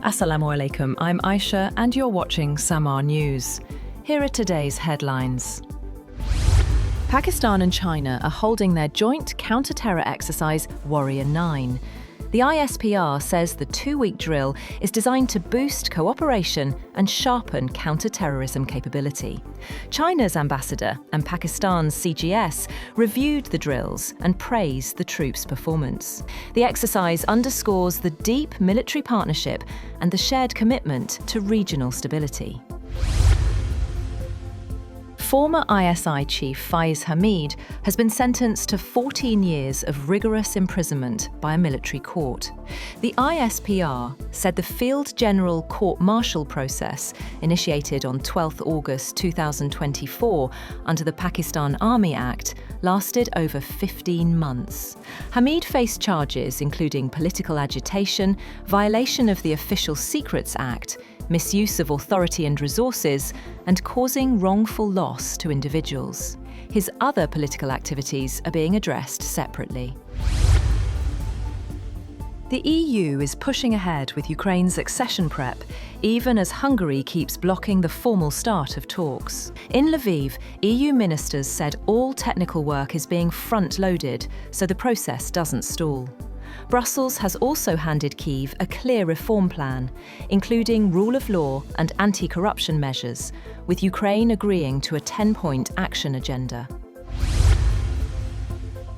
Assalamu alaikum, I'm Aisha and you're watching Samaa News. Here are today's headlines. Pakistan and China are holding their joint counter-terror exercise Warrior 9. The ISPR says the two-week drill is designed to boost cooperation and sharpen counter-terrorism capability. China's ambassador and Pakistan's CGS reviewed the drills and praised the troops' performance. The exercise underscores the deep military partnership and the shared commitment to regional stability. Former ISI chief Faiz Hamid has been sentenced to 14 years of rigorous imprisonment by a military court. The ISPR said the Field General Court-Martial process, initiated on 12 August 2024 under the Pakistan Army Act, lasted over 15 months. Hamid faced charges including political agitation, violation of the Official Secrets Act, misuse of authority and resources, and causing wrongful loss to individuals. His other political activities are being addressed separately. The EU is pushing ahead with Ukraine's accession prep, even as Hungary keeps blocking the formal start of talks. In Lviv, EU ministers said all technical work is being front-loaded, so the process doesn't stall. Brussels has also handed Kyiv a clear reform plan, including rule of law and anti-corruption measures, with Ukraine agreeing to a 10-point action agenda.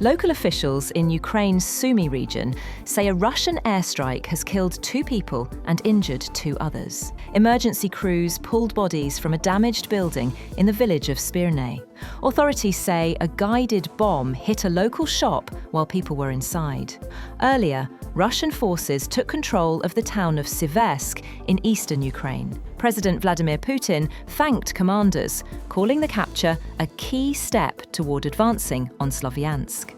Local officials in Ukraine's Sumy region say a Russian airstrike has killed 2 people and injured 2 others. Emergency crews pulled bodies from a damaged building in the village of Spirne. Authorities say a guided bomb hit a local shop while people were inside. Earlier, Russian forces took control of the town of Siversk in eastern Ukraine. President Vladimir Putin thanked commanders, calling the capture a key step toward advancing on Slovyansk.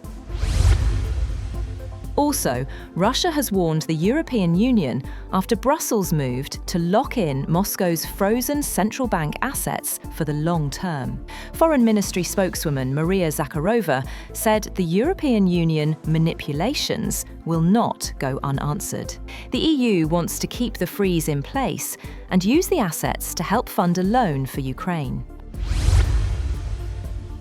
Also, Russia has warned the European Union after Brussels moved to lock in Moscow's frozen central bank assets for the long term. Foreign Ministry spokeswoman Maria Zakharova said the European Union manipulations will not go unanswered. The EU wants to keep the freeze in place and use the assets to help fund a loan for Ukraine.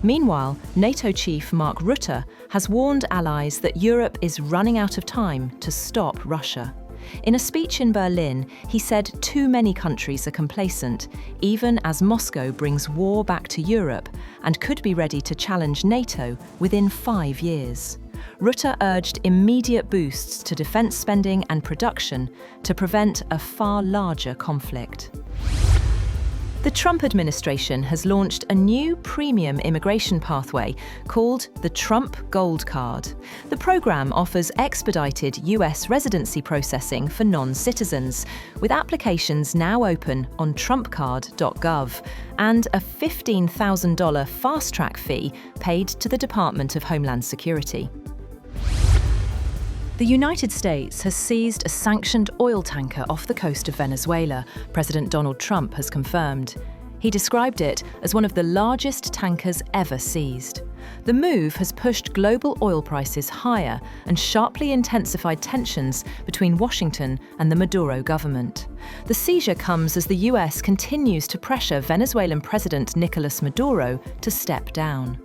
Meanwhile, NATO chief Mark Rutte has warned allies that Europe is running out of time to stop Russia. In a speech in Berlin, he said too many countries are complacent, even as Moscow brings war back to Europe and could be ready to challenge NATO within 5 years. Rutte urged immediate boosts to defence spending and production to prevent a far larger conflict. The Trump administration has launched a new premium immigration pathway called the Trump Gold Card. The program offers expedited US residency processing for non-citizens, with applications now open on trumpcard.gov and a $15,000 fast-track fee paid to the Department of Homeland Security. The United States has seized a sanctioned oil tanker off the coast of Venezuela, President Donald Trump has confirmed. He described it as one of the largest tankers ever seized. The move has pushed global oil prices higher and sharply intensified tensions between Washington and the Maduro government. The seizure comes as the US continues to pressure Venezuelan President Nicolas Maduro to step down.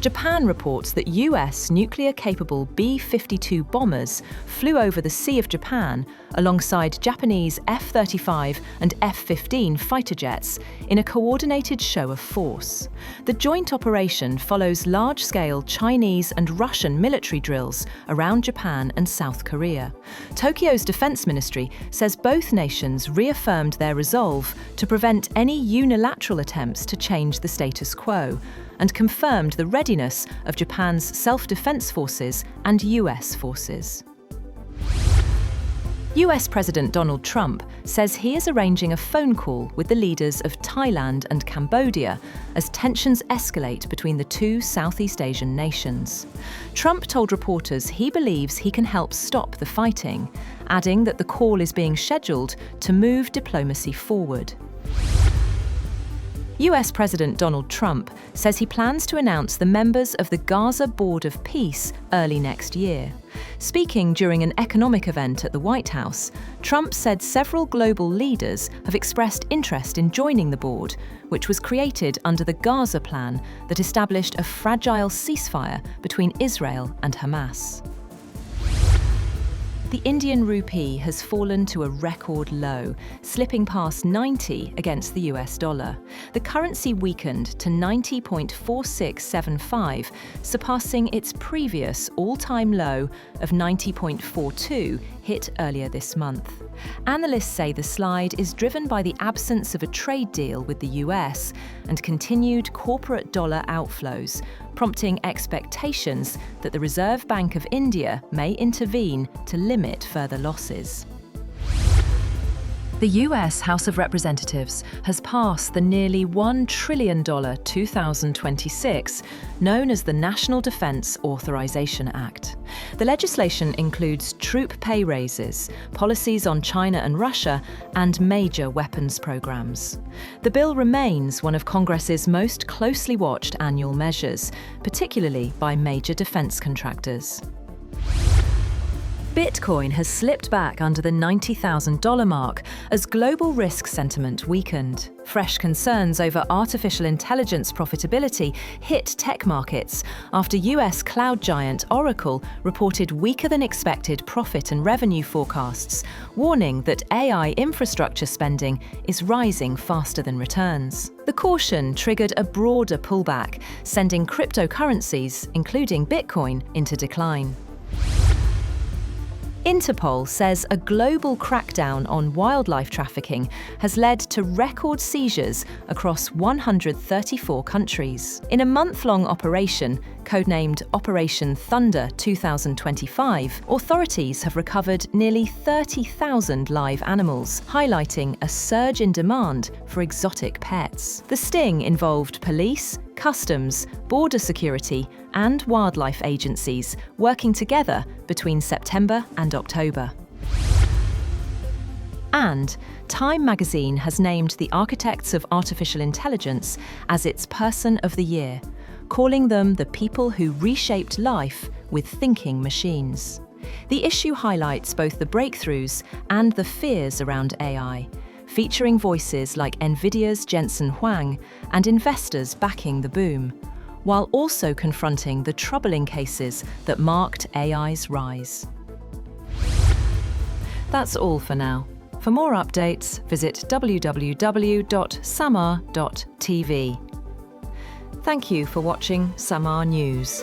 Japan reports that US nuclear-capable B-52 bombers flew over the Sea of Japan alongside Japanese F-35 and F-15 fighter jets in a coordinated show of force. The joint operation follows large-scale Chinese and Russian military drills around Japan and South Korea. Tokyo's defense ministry says both nations reaffirmed their resolve to prevent any unilateral attempts to change the status quo, and confirmed the readiness of Japan's self-defense forces and US forces. US President Donald Trump says he is arranging a phone call with the leaders of Thailand and Cambodia as tensions escalate between the 2 Southeast Asian nations. Trump told reporters he believes he can help stop the fighting, adding that the call is being scheduled to move diplomacy forward. US President Donald Trump says he plans to announce the members of the Gaza Board of Peace early next year. Speaking during an economic event at the White House, Trump said several global leaders have expressed interest in joining the board, which was created under the Gaza Plan that established a fragile ceasefire between Israel and Hamas. The Indian rupee has fallen to a record low, slipping past 90 against the US dollar. The currency weakened to 90.4675, surpassing its previous all-time low of 90.42 hit earlier this month. Analysts say the slide is driven by the absence of a trade deal with the US and continued corporate dollar outflows, prompting expectations that the Reserve Bank of India may intervene to limit further losses. The US House of Representatives has passed the nearly $1 trillion 2026, known as the National Defense Authorization Act. The legislation includes troop pay raises, policies on China and Russia, and major weapons programs. The bill remains one of Congress's most closely watched annual measures, particularly by major defense contractors. Bitcoin has slipped back under the $90,000 mark as global risk sentiment weakened. Fresh concerns over artificial intelligence profitability hit tech markets after US cloud giant Oracle reported weaker than expected profit and revenue forecasts, warning that AI infrastructure spending is rising faster than returns. The caution triggered a broader pullback, sending cryptocurrencies, including Bitcoin, into decline. Interpol says a global crackdown on wildlife trafficking has led to record seizures across 134 countries. In a month-long operation, codenamed Operation Thunder 2025, authorities have recovered nearly 30,000 live animals, highlighting a surge in demand for exotic pets. The sting involved police, customs, border security, and wildlife agencies working together between September and October. And Time magazine has named the architects of artificial intelligence as its Person of the Year, calling them the people who reshaped life with thinking machines. The issue highlights both the breakthroughs and the fears around AI, featuring voices like NVIDIA's Jensen Huang and investors backing the boom, while also confronting the troubling cases that marked AI's rise. That's all for now. For more updates, visit www.samaa.tv. Thank you for watching Samaa News.